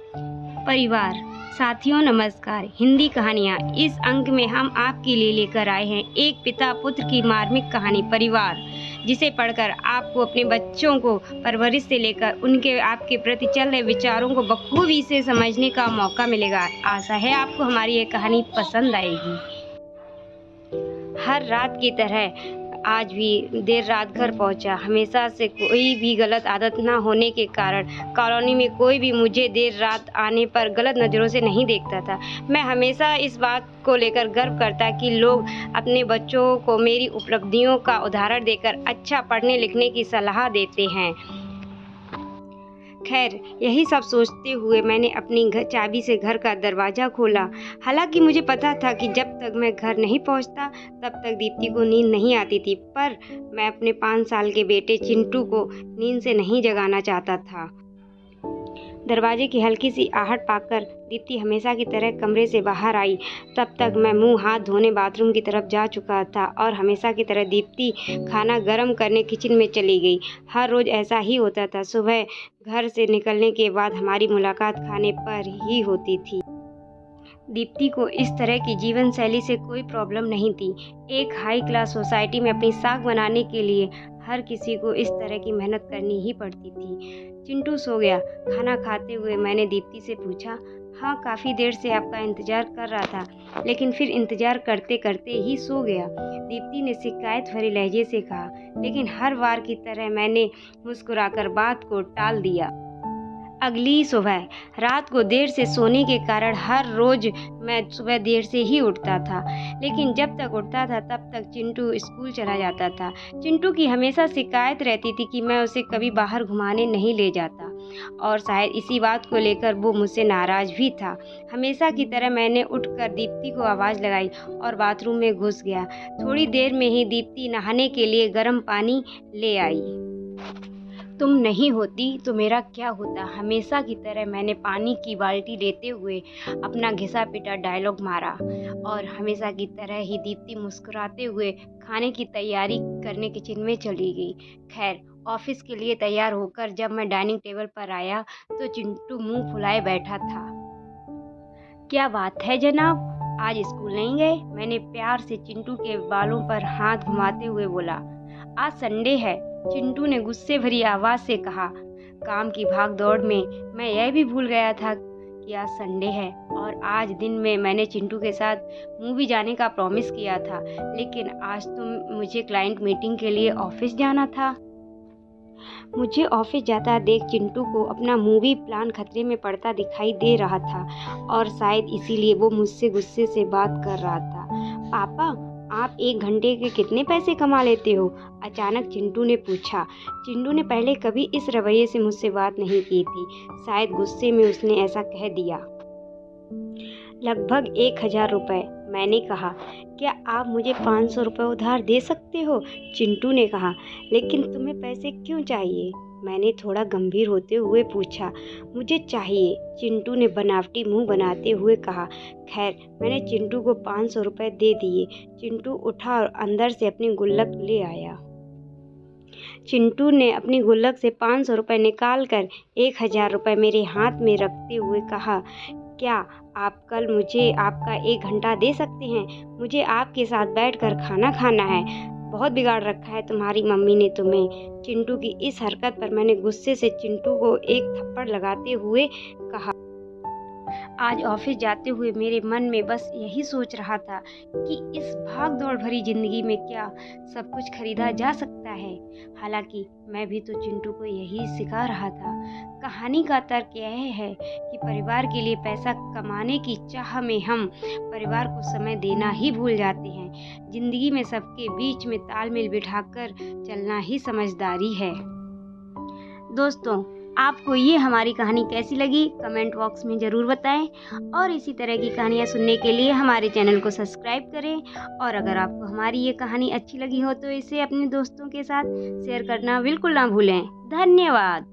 परिवार। साथियों नमस्कार। हिंदी कहानियाँ। इस अंक में हम आपके लिए लेकर आए हैं एक पिता पुत्र की मार्मिक कहानी परिवार, जिसे पढ़कर आपको अपने बच्चों को परवरिश से लेकर उनके आपके प्रति चल रहे विचारों को बखूबी से समझने का मौका मिलेगा। आशा है आपको हमारी ये कहानी पसंद आएगी। हर रात की तरह आज भी देर रात घर पहुंचा। हमेशा से कोई भी गलत आदत ना होने के कारण कॉलोनी में कोई भी मुझे देर रात आने पर गलत नज़रों से नहीं देखता था। मैं हमेशा इस बात को लेकर गर्व करता कि लोग अपने बच्चों को मेरी उपलब्धियों का उदाहरण देकर अच्छा पढ़ने लिखने की सलाह देते हैं। खैर, यही सब सोचते हुए मैंने अपनी चाबी से घर का दरवाज़ा खोला। हालांकि मुझे पता था कि जब तक मैं घर नहीं पहुंचता तब तक दीप्ति को नींद नहीं आती थी, पर मैं अपने 5 साल के बेटे चिंटू को नींद से नहीं जगाना चाहता था। दरवाजे की हल्की सी आहट पाकर दीप्ति हमेशा की तरह कमरे से बाहर आई। तब तक मैं मुंह हाथ धोने बाथरूम की तरफ जा चुका था और हमेशा की तरह दीप्ति खाना गर्म करने किचन में चली गई। हर रोज़ ऐसा ही होता था। सुबह घर से निकलने के बाद हमारी मुलाकात खाने पर ही होती थी। दीप्ति को इस तरह की जीवन शैली से कोई प्रॉब्लम नहीं थी। एक हाई क्लास सोसाइटी में अपनी साख बनाने के लिए हर किसी को इस तरह की मेहनत करनी ही पड़ती थी। चिंटू सो गया। खाना खाते हुए मैंने दीप्ति से पूछा, हाँ, काफ़ी देर से आपका इंतज़ार कर रहा था, लेकिन फिर इंतज़ार करते करते ही सो गया। दीप्ति ने शिकायत भरे लहजे से कहा, लेकिन हर बार की तरह मैंने मुस्कुराकर बात को टाल दिया। अगली सुबह रात को देर से सोने के कारण हर रोज़ मैं सुबह देर से ही उठता था, लेकिन जब तक उठता था तब तक चिंटू स्कूल चला जाता था। चिंटू की हमेशा शिकायत रहती थी कि मैं उसे कभी बाहर घुमाने नहीं ले जाता, और शायद इसी बात को लेकर वो मुझसे नाराज़ भी था। हमेशा की तरह मैंने उठकर दीप्ति को आवाज़ लगाई और बाथरूम में घुस गया। थोड़ी देर में ही दीप्ति नहाने के लिए गर्म पानी ले आई। तुम नहीं होती तो मेरा क्या होता, हमेशा की तरह मैंने पानी की बाल्टी लेते हुए अपना घिसा पिटा डायलॉग मारा, और हमेशा की तरह ही दीप्ति मुस्कुराते हुए खाने की तैयारी करने किचन में चली गई। खैर, ऑफिस के लिए तैयार होकर जब मैं डाइनिंग टेबल पर आया तो चिंटू मुंह फुलाए बैठा था। क्या बात है जनाब, आज स्कूल नहीं गए? मैंने प्यार से चिंटू के बालों पर हाथ घुमाते हुए बोला। आज संडे है, चिंटू ने गुस्से भरी आवाज़ से कहा। काम की भाग दौड़ में मैं यह भी भूल गया था कि आज संडे है, और आज दिन में मैंने चिंटू के साथ मूवी जाने का प्रॉमिस किया था, लेकिन आज तो मुझे क्लाइंट मीटिंग के लिए ऑफिस जाना था। मुझे ऑफिस जाता देख चिंटू को अपना मूवी प्लान खतरे में पड़ता दिखाई दे रहा था, और शायद इसीलिए वो मुझसे गुस्से से बात कर रहा था। पापा, आप 1 घंटे के कितने पैसे कमा लेते हो? अचानक चिंटू ने पूछा। चिंटू ने पहले कभी इस रवैये से मुझसे बात नहीं की थी। शायद गुस्से में उसने ऐसा कह दिया। लगभग 1000 रुपये, मैंने कहा। क्या आप मुझे 500 रुपये उधार दे सकते हो? चिंटू ने कहा। लेकिन तुम्हें पैसे क्यों चाहिए? मैंने थोड़ा गंभीर होते हुए पूछा। मुझे चाहिए, चिंटू ने बनावटी मुंह बनाते हुए कहा। खैर, मैंने चिंटू को 500 रुपये दे दिए। चिंटू उठा और अंदर से अपनी गुल्लक ले आया। चिंटू ने अपनी गुल्लक से 500 रुपये निकाल कर 1000 रुपये मेरे हाथ में रखते हुए कहा, क्या आप कल मुझे आपका 1 घंटा दे सकते हैं? मुझे आपके साथ बैठकर खाना खाना है। बहुत बिगाड़ रखा है तुम्हारी मम्मी ने तुम्हें। चिंटू की इस हरकत पर मैंने गुस्से से चिंटू को एक थप्पड़ लगाते हुए कहा। आज ऑफिस जाते हुए मेरे मन में बस यही सोच रहा था कि इस भाग दौड़ भरी जिंदगी में क्या सब कुछ खरीदा जा सकता है। हालांकि मैं भी तो चिंटू को यही सिखा रहा था। कहानी का तर्क यह है कि परिवार के लिए पैसा कमाने की चाह में हम परिवार को समय देना ही भूल जाते हैं। जिंदगी में सबके बीच में तालमेल बिठाकर चलना ही समझदारी है। दोस्तों, आपको ये हमारी कहानी कैसी लगी कमेंट बॉक्स में ज़रूर बताएं, और इसी तरह की कहानियाँ सुनने के लिए हमारे चैनल को सब्सक्राइब करें। और अगर आपको हमारी ये कहानी अच्छी लगी हो तो इसे अपने दोस्तों के साथ शेयर करना बिल्कुल ना भूलें। धन्यवाद।